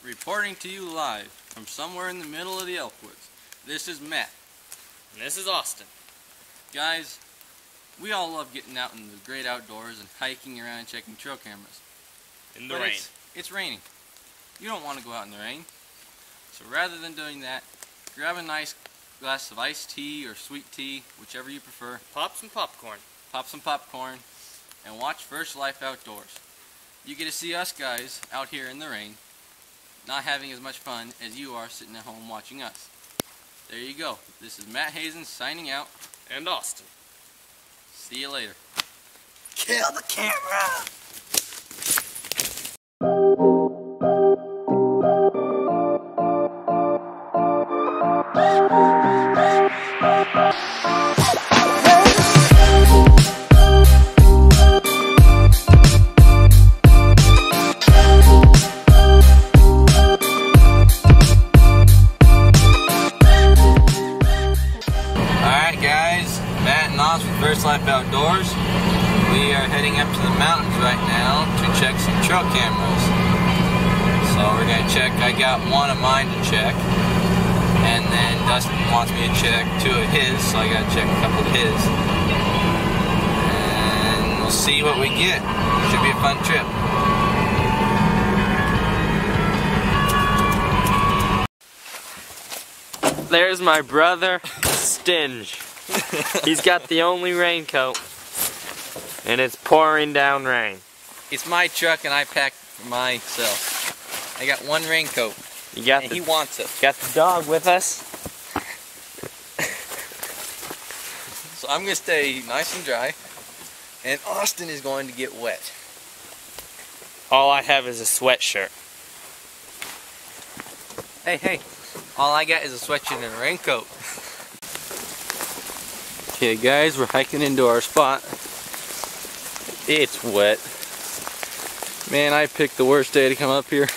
Reporting to you live from somewhere in the middle of the Elkwoods. This is Matt. And this is Austin. Guys, we all love getting out in the great outdoors and hiking around and checking trail cameras. In the rain. It's raining. You don't want to go out in the rain. So rather than doing that, grab a nice glass of iced tea or sweet tea, whichever you prefer. Pop some popcorn. Pop some popcorn and watch First Life Outdoors. You get to see us guys out here in the rain, not having as much fun as you are sitting at home watching us. There you go. This is Matt Hazen signing out. And Austin. See you later. Kill the camera! First Life Outdoors. We are heading up to the mountains right now to check some trail cameras. So we're going to check, I got one of mine to check, and then Dustin wants me to check two of his, so I got to check a couple of his. And we'll see what we get. Should be a fun trip. There's my brother, Stinge. He's got the only raincoat, and it's pouring down rain. It's my truck, and I packed for myself. I got one raincoat, and he wants it. Got the dog with us. So I'm going to stay nice and dry, and Austin is going to get wet. All I have is a sweatshirt. Hey, all I got is a sweatshirt and a raincoat. Okay guys, we're hiking into our spot. It's wet. Man, I picked the worst day to come up here.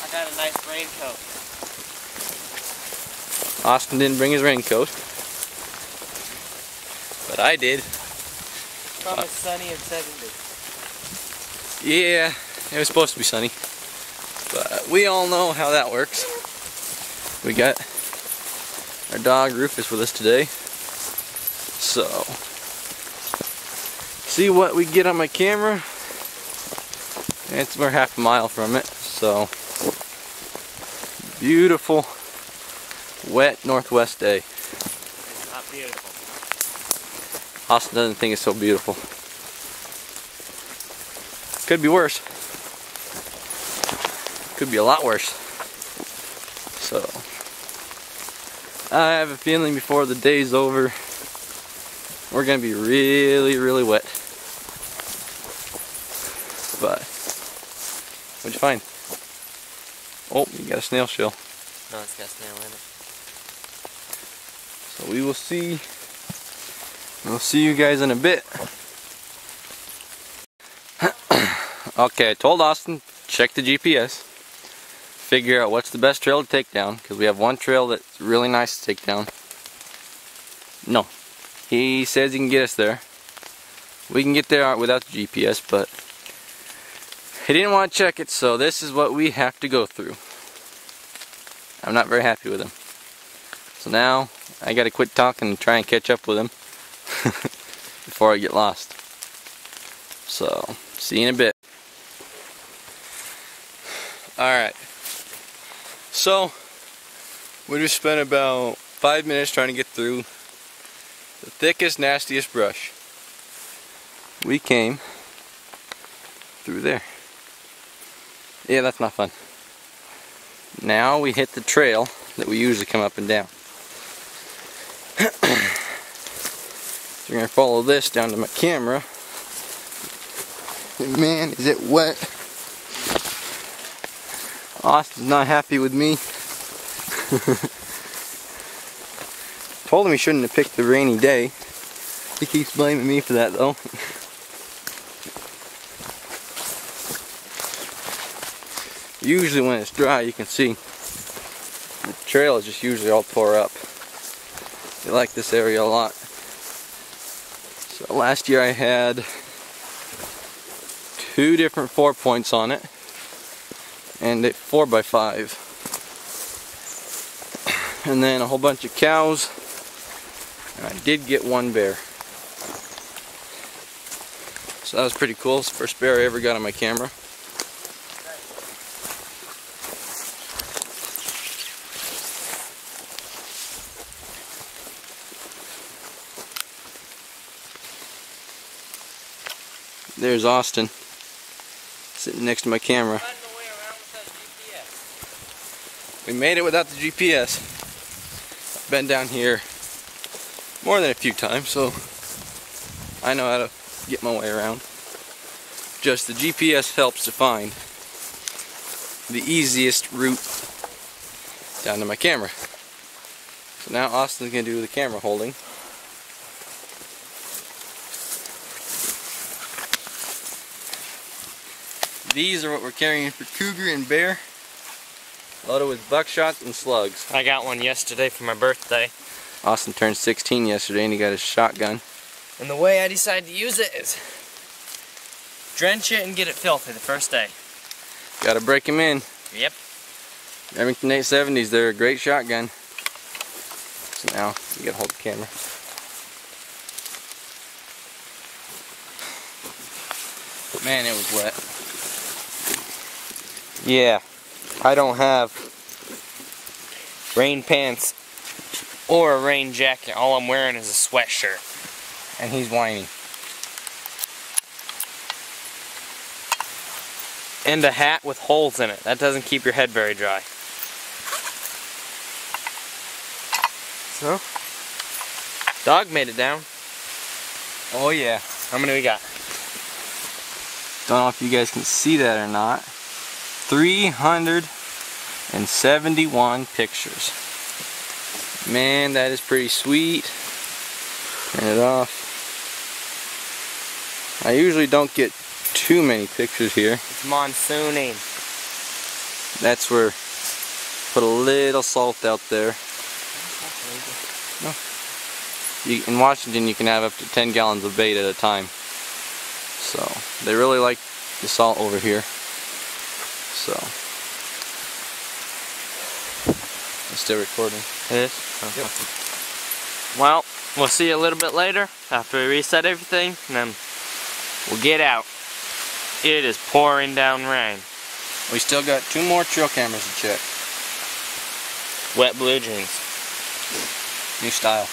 I got a nice raincoat. Austin didn't bring his raincoat, but I did. Promised sunny and 70. Yeah, it was supposed to be sunny, but we all know how that works. We got our dog Rufus with us today, so see what we get on my camera. We're half a mile from it, so beautiful wet northwest day. It's not beautiful. Austin doesn't think it's so beautiful. Could be worse. Could be a lot worse. So I have a feeling before the day's over, we're going to be really, really wet. But, what'd you find? Oh, you got a snail shell. No, it's got snail in it. So we will see. We'll see you guys in a bit. Okay, I told Austin, check the GPS. Figure out what's the best trail to take down, because we have one trail that's really nice to take down. No, he says he can get us there. We can get there without the GPS, but he didn't want to check it, so this is what we have to go through. I'm not very happy with him. So now I gotta quit talking and try and catch up with him before I get lost. So, see you in a bit. Alright. So, we just spent about 5 minutes trying to get through the thickest, nastiest brush. We came through there. Yeah, that's not fun. Now we hit the trail that we usually come up and down. So we're going to follow this down to my camera. Man, is it wet. Austin's not happy with me. Told him he shouldn't have picked the rainy day. He keeps blaming me for that though. Usually when it's dry you can see the trail is just usually all tore up. I like this area a lot. So last year I had 2 different 4-points on it, and a 4x5, and then a whole bunch of cows, and I did get 1 bear. So that was pretty cool. It's the first bear I ever got on my camera. There's Austin sitting next to my camera. We made it without the GPS. I've been down here more than a few times, so I know how to get my way around. Just the GPS helps to find the easiest route down to my camera. So now Austin's going to do the camera holding. These are what we're carrying for cougar and bear, loaded with buckshots and slugs. I got one yesterday for my birthday. Austin turned 16 yesterday and he got his shotgun. And the way I decided to use it is drench it and get it filthy the first day. Gotta break him in. Yep. Remington 870s, they're a great shotgun. So now, you gotta hold the camera. Man, it was wet. Yeah, I don't have rain pants or a rain jacket. All I'm wearing is a sweatshirt. And he's whining. And a hat with holes in it. That doesn't keep your head very dry. So, dog made it down. Oh yeah. How many we got? Don't know if you guys can see that or not. 371 pictures. Man, that is pretty sweet. Turn it off. I usually don't get too many pictures here. It's monsooning. That's where, put a little salt out there. No. In Washington you can have up to 10 gallons of bait at a time. So, they really like the salt over here. So, it's still recording. It is? Okay. Yep. Well, we'll see you a little bit later after we reset everything, and then we'll get out. It is pouring down rain. We still got 2 more trail cameras to check. Wet blue jeans. New style.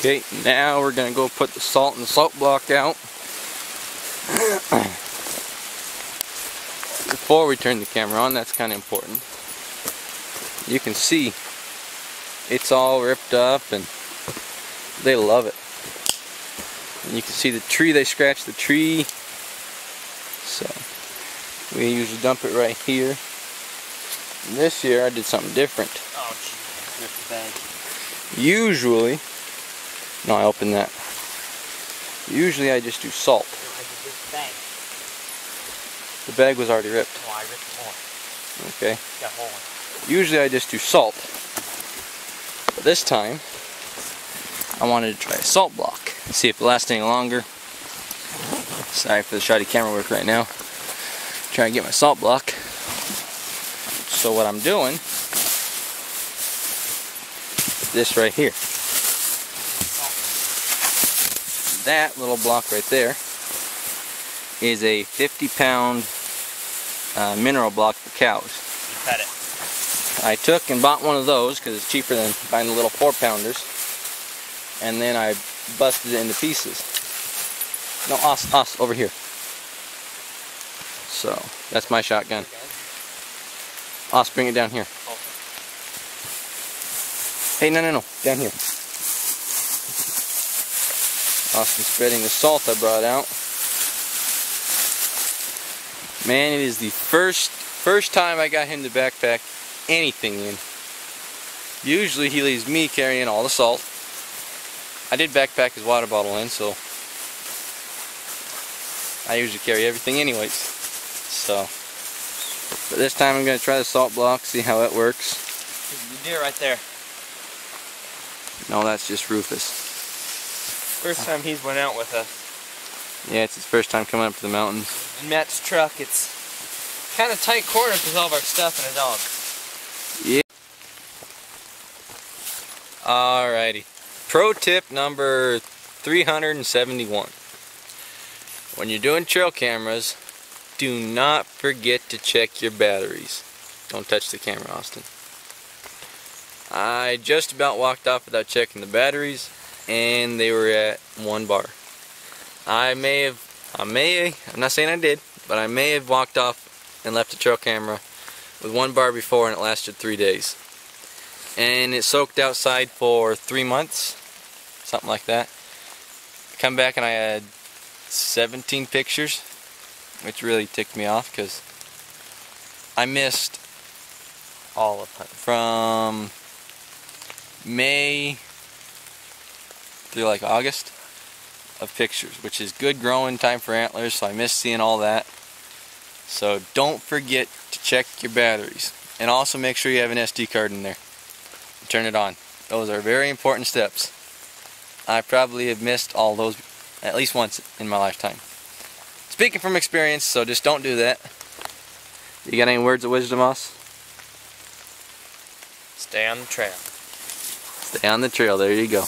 Okay, now we're gonna go put the salt in the salt block out. Before we turn the camera on, that's kind of important. You can see it's all ripped up and they love it. And you can see the tree, they scratched the tree. So we usually dump it right here. And this year I did something different. Oh, geez, ripped the bag. Usually, no, I opened that. Usually I just do salt. The bag was already ripped. Oh, I ripped more. Okay. Got a hole in it. Usually I just do salt. But this time, I wanted to try a salt block. See if it lasts any longer. Sorry for the shoddy camera work right now. Trying to get my salt block. So what I'm doing, this right here. That little block right there is a 50-pound mineral block for cows. You cut it. I took and bought one of those because it's cheaper than buying the little 4-pounders. And then I busted it into pieces. No, us, over here. So, that's my shotgun. Us, bring it down here. Hey, no, down here. Austin spreading the salt I brought out. Man, it is the first time I got him to backpack anything in. Usually he leaves me carrying all the salt. I did backpack his water bottle in, so I usually carry everything anyways. So, but this time I'm going to try the salt block, see how it works. The deer right there. No, that's just Rufus. First time he's went out with us. Yeah, it's his first time coming up to the mountains. In Matt's truck, it's kind of tight corner because all of our stuff and a dog. Yeah. Alrighty. Pro tip number 371. When you're doing trail cameras, do not forget to check your batteries. Don't touch the camera, Austin. I just about walked off without checking the batteries, and they were at 1 bar. I'm not saying I did, but I may have walked off and left the trail camera with 1 bar before, and it lasted 3 days. And it soaked outside for 3 months, something like that. Come back and I had 17 pictures, which really ticked me off because I missed All of it. From May through like August of pictures, which is good growing time for antlers, so I missed seeing all that. So don't forget to check your batteries, and also make sure you have an SD card in there. Turn it on. Those are very important steps. I probably have missed all those at least once in my lifetime. Speaking from experience, so just don't do that. You got any words of wisdom, Moss? Stay on the trail. Stay on the trail, there you go.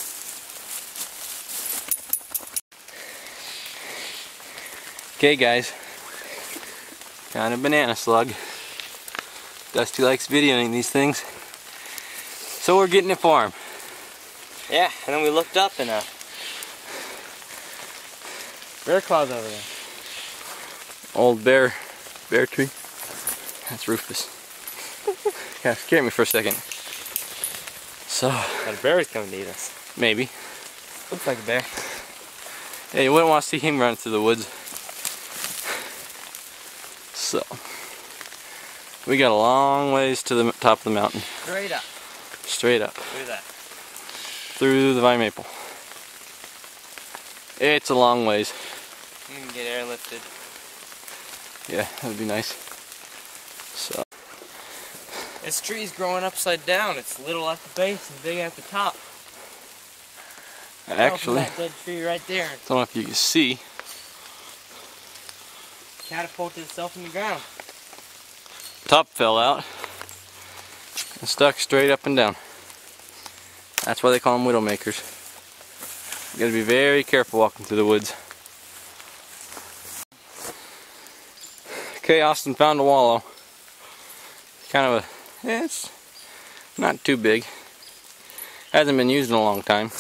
Okay guys, found a banana slug. Dusty likes videoing these things, so we're getting it for him. Yeah, and then we looked up and bear claws over there. Old bear tree. That's Rufus. Yeah, scared me for a second. So, And a bear's coming to eat us. maybe. Looks like a bear. Yeah, you wouldn't want to see him run through the woods. So, we got a long ways to the top of the mountain. Straight up. Straight up. Look at that. Through the vine maple. It's a long ways. We can get airlifted. Yeah, that would be nice. So, This tree's growing upside down. It's little at the base and big at the top. actually, That dead tree right there I don't know if you can see. catapulted itself in the ground. Top fell out and stuck straight up and down. That's why they call them widowmakers. You gotta be very careful walking through the woods. Okay, Austin found a wallow. Kind of a, it's not too big. Hasn't been used in a long time.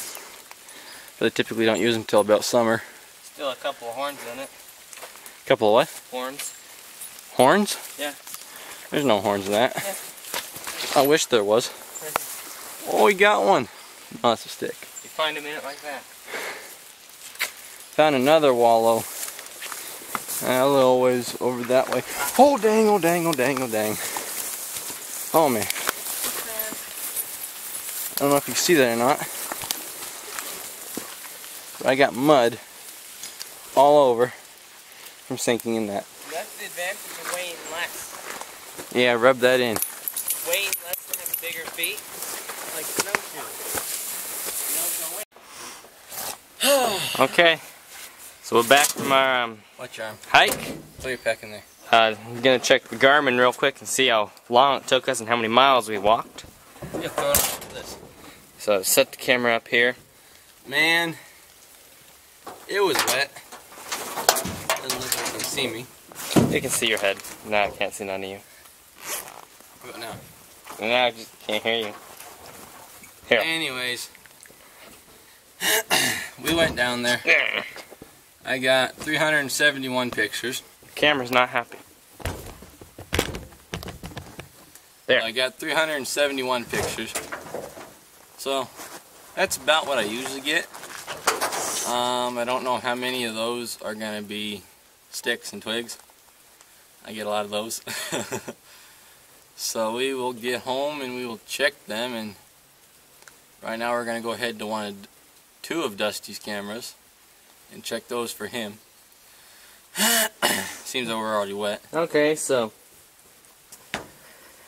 But they typically don't use them until about summer. Still a couple of horns in it. Couple of what? Horns. Horns? Yeah. There's no horns in that. Yeah. I wish there was. Oh, we got one. Oh, that's a stick. You find them in it like that. Found another wallow. A little ways over that way. Oh dang, oh dang, oh dang, oh dang. Oh man. I don't know if you see that or not. But I got mud all over from sinking in that. That's the advantage of weighing less. Yeah, rub that in. Weighing less and have bigger feet. Like snowshoes. Okay. So we're back from our Watch your arm. hike. Throw your pack in there. I'm gonna check the Garmin real quick and see how long it took us and how many miles we walked. Yeah, throw it on this. So set the camera up here. Man, it was wet. Doesn't look like you can see me. You can see your head. No, I can't see none of you. What now? No, I just can't hear you. Here. Anyways, we went down there. I got 371 pictures. Camera's not happy. There. I got 371 pictures. So that's about what I usually get. I don't know how many of those are going to be sticks and twigs. I get a lot of those. So we will get home and we will check them, and right now we're going to go ahead to two of Dusty's cameras and check those for him. Seems like we're already wet. Okay, so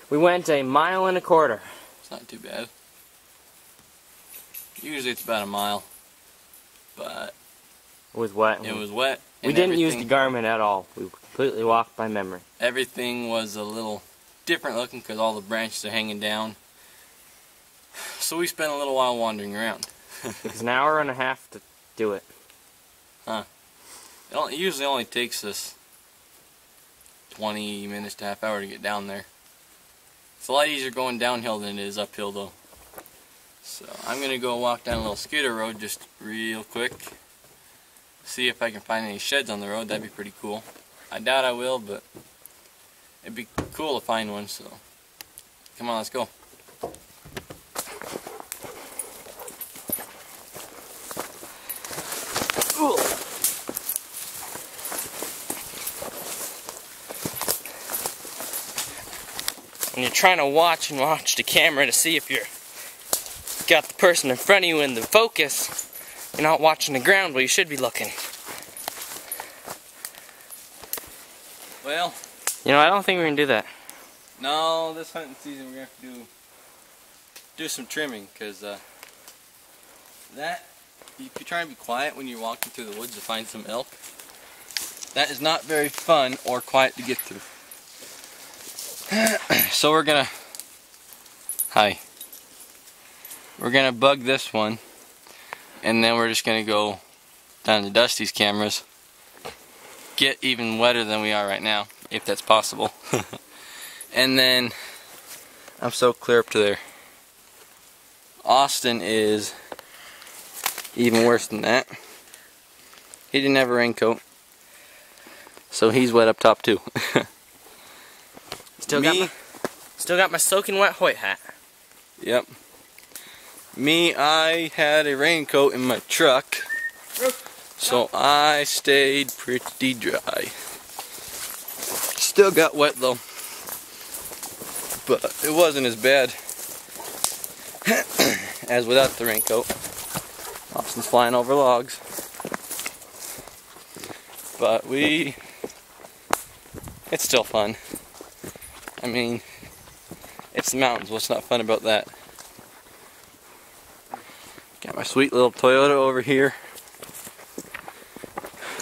we went 1.25 miles. It's not too bad. Usually it's about a mile, but was wet. It was wet. We didn't use the Garmin at all. We completely walked by memory. Everything was a little different looking because all the branches are hanging down. So we spent a little while wandering around. It's an hour and a half to do it. Huh. It usually only takes us 20 minutes to half hour to get down there. It's a lot easier going downhill than it is uphill though. So I'm going to go walk down a little skidder road just real quick. See if I can find any sheds on the road. That'd be pretty cool. I doubt I will, but it'd be cool to find one, so come on, let's go. When you're trying to watch the camera to see if you're got the person in front of you in the focus, you're not watching the ground where you should be looking. Well, you know, I don't think we're gonna do that. No, this hunting season we're gonna have to do some trimming, because that, if you're trying to be quiet when you're walking through the woods to find some elk, that is not very fun or quiet to get through. So we're gonna bug this one, and then we're just gonna go down to Dusty's cameras, get even wetter than we are right now, if that's possible. And then I'm so clear up to there. Austin is even worse than that. He didn't have a raincoat, so he's wet up top too. Still got my soaking wet Hoyt hat. Yep. Me, I had a raincoat in my truck, so I stayed pretty dry. Still got wet though, but it wasn't as bad as without the raincoat. Austin's flying over logs. But it's still fun. I mean, it's the mountains, what's not fun about that? Got my sweet little Toyota over here.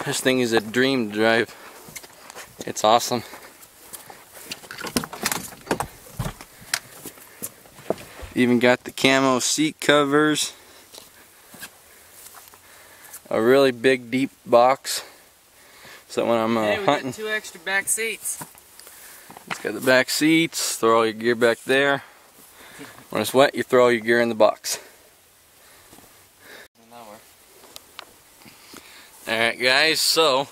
This thing is a dream to drive. It's awesome. Even got the camo seat covers. A really big deep box. So when I'm hey, we hunting. got 2 extra back seats. It's got the back seats, throw all your gear back there. When it's wet, you throw all your gear in the box. Alright guys, so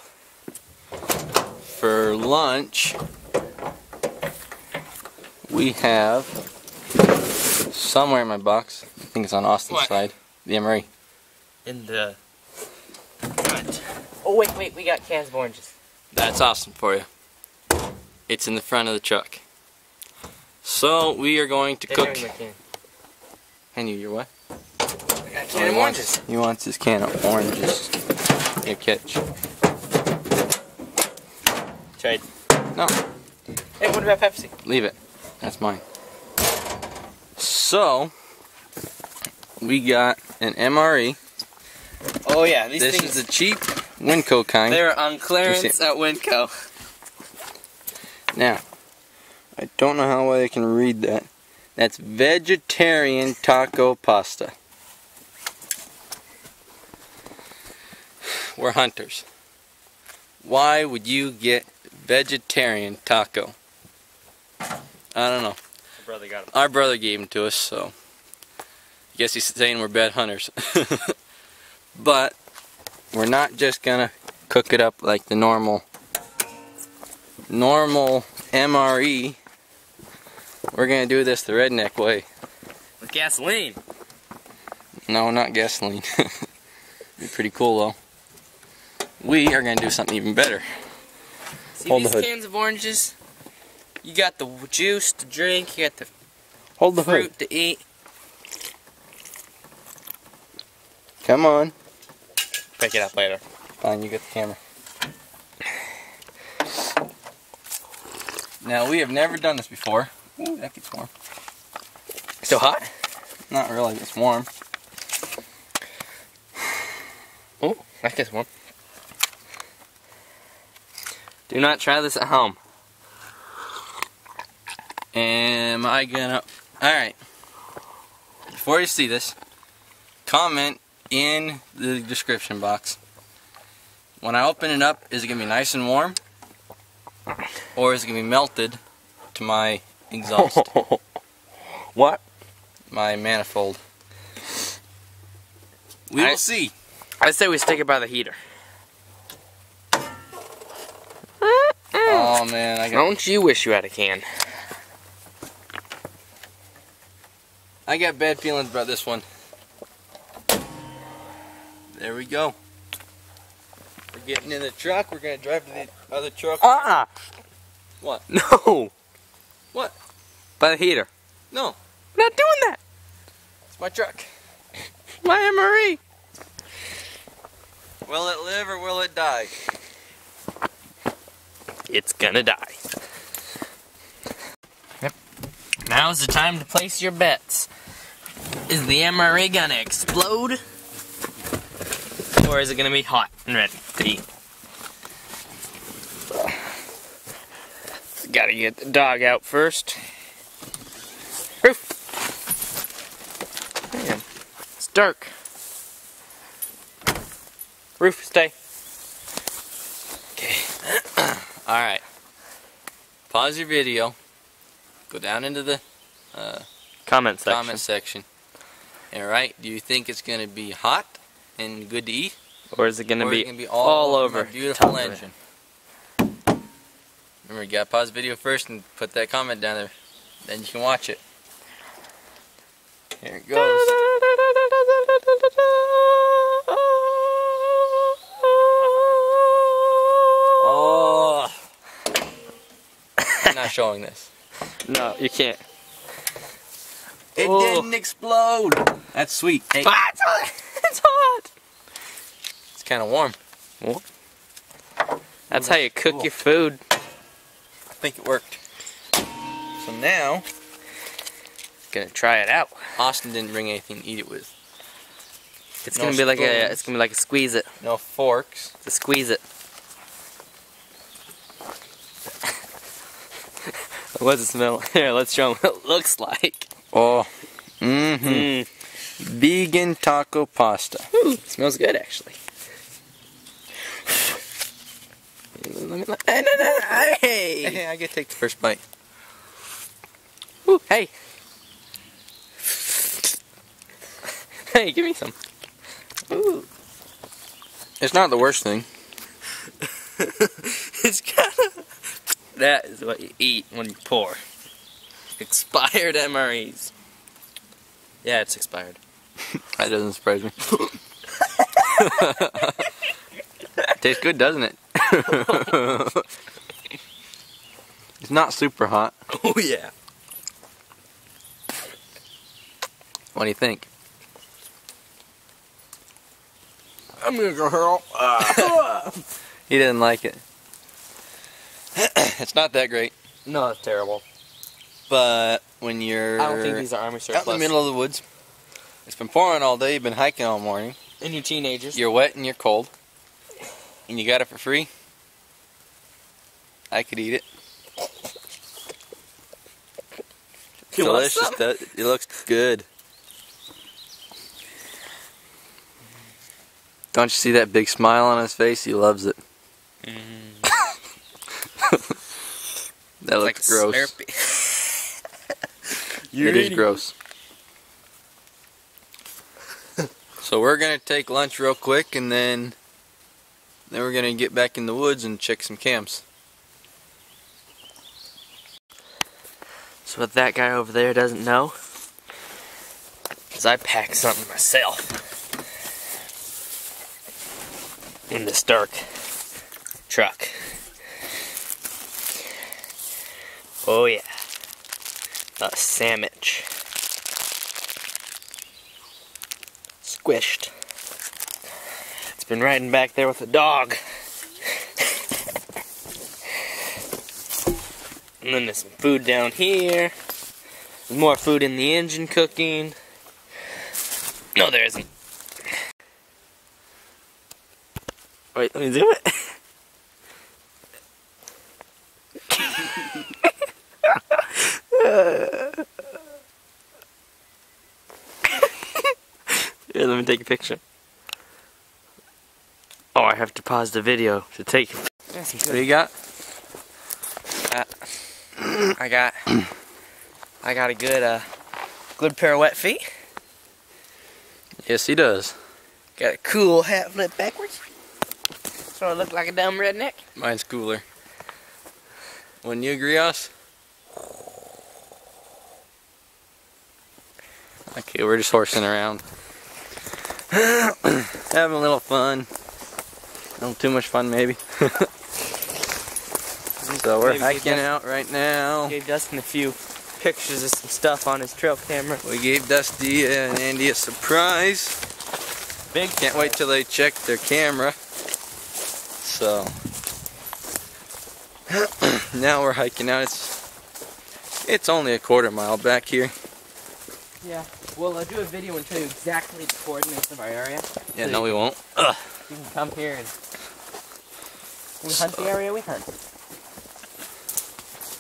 for lunch we have somewhere in my box, I think it's on Austin's side, the MRE. In the front. Oh wait, we got cans of oranges. That's awesome for you. It's in the front of the truck. So we are going to cook. And you're what? I got a can of oranges. He wants his can of oranges. Here, catch. Trade. No. Hey, what about Pepsi? Leave it. That's mine. So we got an MRE. Oh yeah, these this things. Is the cheap Winco kind. They're on clearance at Winco. Now, I don't know how well I can read that. That's vegetarian taco pasta. We're hunters. Why would you get vegetarian taco? I don't know. My brother got them. Our brother gave them to us, so I guess he's saying we're bad hunters. But we're not just gonna cook it up like the normal MRE. We're gonna do this the redneck way. With gasoline. No, not gasoline. Be pretty cool though. We are gonna do something even better. See Hold these cans of oranges? You got the juice to drink, you got the Hold the fruit hood. to eat. Come on. Pick it up later. Fine, you get the camera. Now, we have never done this before. Ooh, that gets warm. Still hot? Not really, it's warm. Oh, that gets warm. Do not try this at home. Am I gonna... Alright. Before you see this, comment in the description box. When I open it up, is it gonna be nice and warm? Or is it gonna be melted to my exhaust? What? My manifold. We will see. I say we stick it by the heater. Oh man, Don't you wish you had a can? I got bad feelings about this one. There we go. We're getting in the truck. We're gonna drive to the other truck. What? No. What? By the heater. No. We're not doing that. It's my truck. My MRE. Will it live or will it die? It's gonna die. Yep. Now's the time to place your bets. Is the MRE gonna explode? Or is it gonna be hot and ready to eat? Gotta get the dog out first. Roof! Man, it's dark. Roof, stay. Okay. Alright. Pause your video. Go down into the Comment section. comment section. Alright, do you think it's going to be hot and good to eat? Or is it going to be all over my beautiful top of it? engine? Remember, you got to pause the video first and put that comment down there. Then you can watch it. Here it goes. Oh! I'm not showing this. No, you can't. It didn't explode. That's sweet. Hey, Ah, it's hot. it's kind of warm. Well, that's how you cook your food. I think it worked. So now, Gonna try it out. Austin didn't bring anything to eat it with. It's No gonna be like spoons. it's gonna be like a squeeze it. No forks. To squeeze it. What does it smell? Here, let's show them what it looks like. Oh. Vegan taco pasta. Ooh, it smells good actually. Hey! Hey, I get to take the first bite. Ooh, hey! Hey, give me some. Ooh. It's not the worst thing. It's kind of... That is what you eat when you pour. Expired MREs. Yeah, it's expired. That doesn't surprise me. Tastes good, doesn't it? It's not super hot. Oh yeah. What do you think? I'm gonna go hurl. He didn't like it. It's not that great, No, it's terrible. but when you're I don't think these are army out surplus. in the middle of the woods, it's been pouring all day, you've been hiking all morning, And you teenagers. you're wet and you're cold, and you got it for free, I could eat it. You want Delicious. some? It looks good. Don't you see that big smile on his face? He loves it. That looks gross. It is gross. So we're gonna take lunch real quick, and then we're gonna get back in the woods and check some camps. So what that guy over there doesn't know is I packed something myself in this dark truck. Oh yeah, a sandwich, squished. It's been riding back there with the dog. And then there's some food down here. There's more food in the engine cooking. No, there isn't. Wait, let me do it. Let me take a picture. Oh, I have to pause the video to take. What do you got? I got a good pair of wet feet. Yes, he does. Got a cool hat flip backwards. So I look like a dumb redneck. Mine's cooler. Wouldn't you agree, us? Okay, we're just horsing around. Having a little fun. A little too much fun, maybe. So we're hiking out right now. Gave Dustin a few pictures of some stuff on his trail camera. We gave Dusty and Andy a surprise. Big. Can't wait till they check their camera. So now we're hiking out. It's only a quarter mile back here. Yeah. We'll do a video and show you exactly the coordinates of our area. Yeah, so no, we won't. You can come here and we hunt the area we hunt.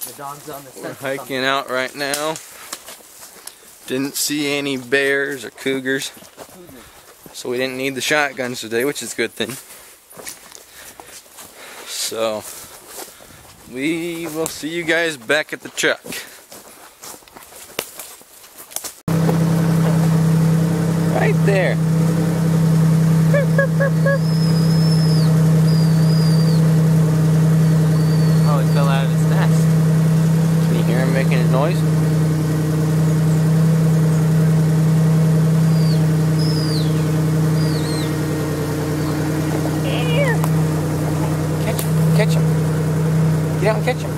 The dog's on the scent. We're hiking out right now. Didn't see any bears or cougars, so we didn't need the shotguns today, which is a good thing. So we will see you guys back at the truck. Right there. Oh, it fell out of its nest. Can you hear him making his noise? Catch him. Get out and catch him.